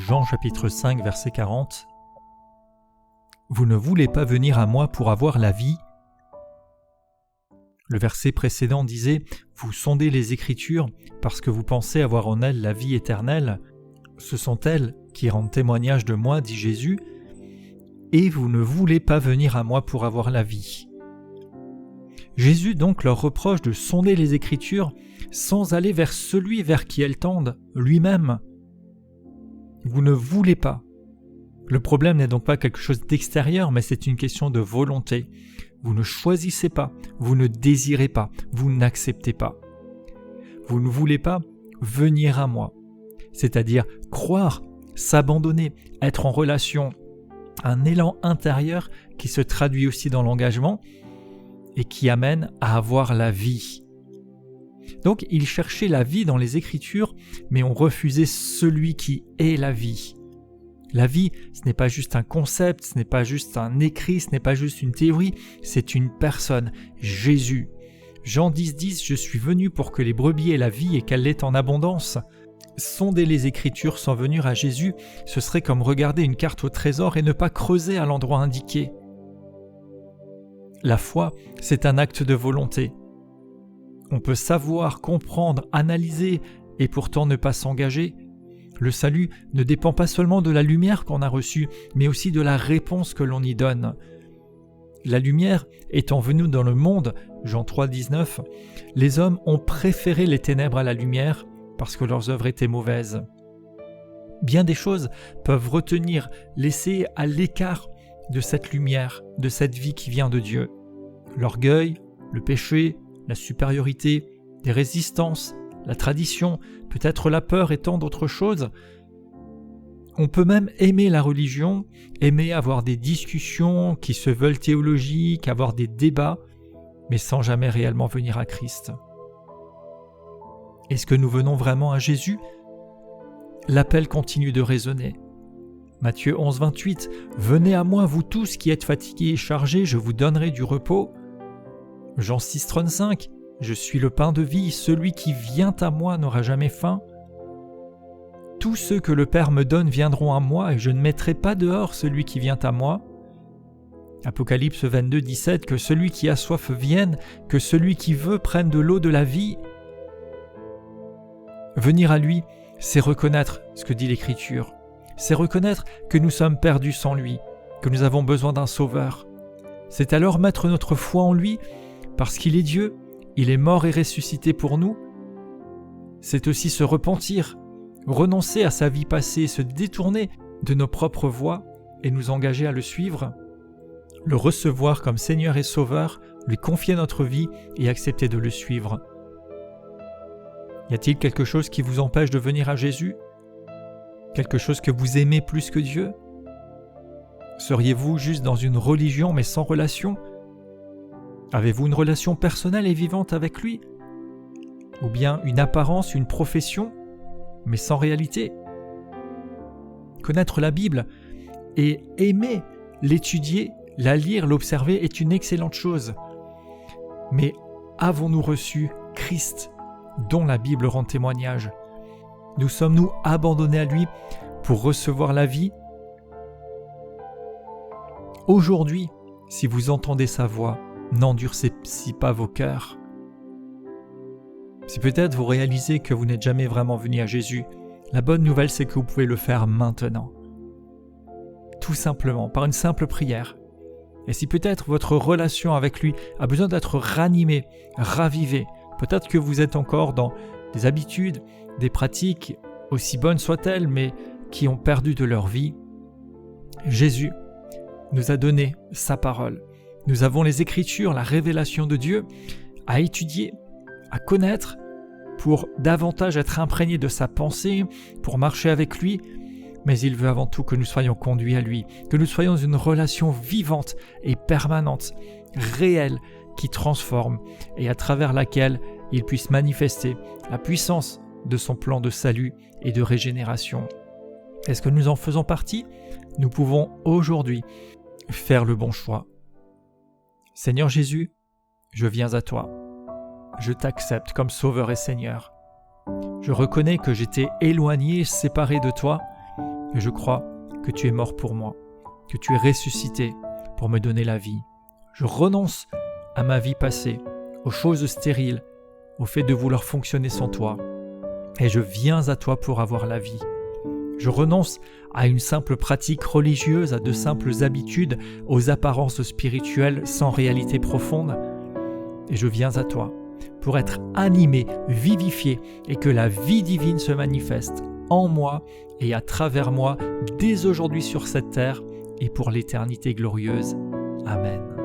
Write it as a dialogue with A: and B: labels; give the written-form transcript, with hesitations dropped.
A: Jean chapitre 5 verset 40. Vous ne voulez pas venir à moi pour avoir la vie. Le verset précédent disait « Vous sondez les Écritures parce que vous pensez avoir en elles la vie éternelle. Ce sont elles qui rendent témoignage de moi, dit Jésus, et vous ne voulez pas venir à moi pour avoir la vie. » Jésus donc leur reproche de sonder les Écritures sans aller vers celui vers qui elles tendent, lui-même. Vous ne voulez pas. Le problème n'est donc pas quelque chose d'extérieur, mais c'est une question de volonté. Vous ne choisissez pas, vous ne désirez pas, vous n'acceptez pas. Vous ne voulez pas venir à moi, c'est-à-dire croire, s'abandonner, être en relation, un élan intérieur qui se traduit aussi dans l'engagement et qui amène à avoir la vie. Donc, ils cherchaient la vie dans les Écritures, mais ont refusé celui qui est la vie. La vie, ce n'est pas juste un concept, ce n'est pas juste un écrit, ce n'est pas juste une théorie, c'est une personne, Jésus. Jean 10,10 « Je suis venu pour que les brebis aient la vie et qu'elle l'ait en abondance ». Sonder les Écritures sans venir à Jésus, ce serait comme regarder une carte au trésor et ne pas creuser à l'endroit indiqué. La foi, c'est un acte de volonté. On peut savoir, comprendre, analyser et pourtant ne pas s'engager. Le salut ne dépend pas seulement de la lumière qu'on a reçue, mais aussi de la réponse que l'on y donne. La lumière étant venue dans le monde, Jean 3,19, les hommes ont préféré les ténèbres à la lumière parce que leurs œuvres étaient mauvaises. Bien des choses peuvent retenir, laisser à l'écart de cette lumière, de cette vie qui vient de Dieu. L'orgueil, le péché, la supériorité, des résistances, la tradition, peut-être la peur et tant d'autres choses. On peut même aimer la religion, aimer avoir des discussions qui se veulent théologiques, avoir des débats, mais sans jamais réellement venir à Christ. Est-ce que nous venons vraiment à Jésus ? L'appel continue de résonner. Matthieu 11, 28, « Venez à moi, vous tous qui êtes fatigués et chargés, je vous donnerai du repos. » Jean 6, 35, « Je suis le pain de vie, celui qui vient à moi n'aura jamais faim. » Tous ceux que le Père me donne viendront à moi, et je ne mettrai pas dehors celui qui vient à moi. Apocalypse 22, 17, « Que celui qui a soif vienne, que celui qui veut prenne de l'eau de la vie. » Venir à lui, c'est reconnaître ce que dit l'Écriture. C'est reconnaître que nous sommes perdus sans lui, que nous avons besoin d'un sauveur. C'est alors mettre notre foi en lui, parce qu'il est Dieu, il est mort et ressuscité pour nous. C'est aussi se repentir, renoncer à sa vie passée, se détourner de nos propres voies et nous engager à le suivre, le recevoir comme Seigneur et Sauveur, lui confier notre vie et accepter de le suivre. Y a-t-il quelque chose qui vous empêche de venir à Jésus ? Quelque chose que vous aimez plus que Dieu ? Seriez-vous juste dans une religion mais sans relation ? Avez-vous une relation personnelle et vivante avec lui ? Ou bien une apparence, une profession, mais sans réalité ? Connaître la Bible et aimer l'étudier, la lire, l'observer est une excellente chose. Mais avons-nous reçu Christ, dont la Bible rend témoignage ? Nous sommes-nous abandonnés à lui pour recevoir la vie ? Aujourd'hui, si vous entendez sa voix, n'endurcissez pas vos cœurs. Si peut-être vous réalisez que vous n'êtes jamais vraiment venu à Jésus, la bonne nouvelle c'est que vous pouvez le faire maintenant. Tout simplement, par une simple prière. Et si peut-être votre relation avec lui a besoin d'être ranimée, ravivée, peut-être que vous êtes encore dans des habitudes, des pratiques, aussi bonnes soient-elles, mais qui ont perdu de leur vie, Jésus nous a donné sa parole. Nous avons les Écritures, la révélation de Dieu, à étudier, à connaître, pour davantage être imprégnés de sa pensée, pour marcher avec lui, mais il veut avant tout que nous soyons conduits à lui, que nous soyons dans une relation vivante et permanente, réelle, qui transforme et à travers laquelle il puisse manifester la puissance de son plan de salut et de régénération. Est-ce que nous en faisons partie ? Nous pouvons aujourd'hui faire le bon choix. Seigneur Jésus, je viens à toi. Je t'accepte comme Sauveur et Seigneur. Je reconnais que j'étais éloigné, séparé de toi, et je crois que tu es mort pour moi, que tu es ressuscité pour me donner la vie. Je renonce à ma vie passée, aux choses stériles, au fait de vouloir fonctionner sans toi, et je viens à toi pour avoir la vie. Je renonce à une simple pratique religieuse, à de simples habitudes, aux apparences spirituelles sans réalité profonde, et je viens à toi pour être animé, vivifié, et que la vie divine se manifeste en moi et à travers moi dès aujourd'hui sur cette terre et pour l'éternité glorieuse. Amen.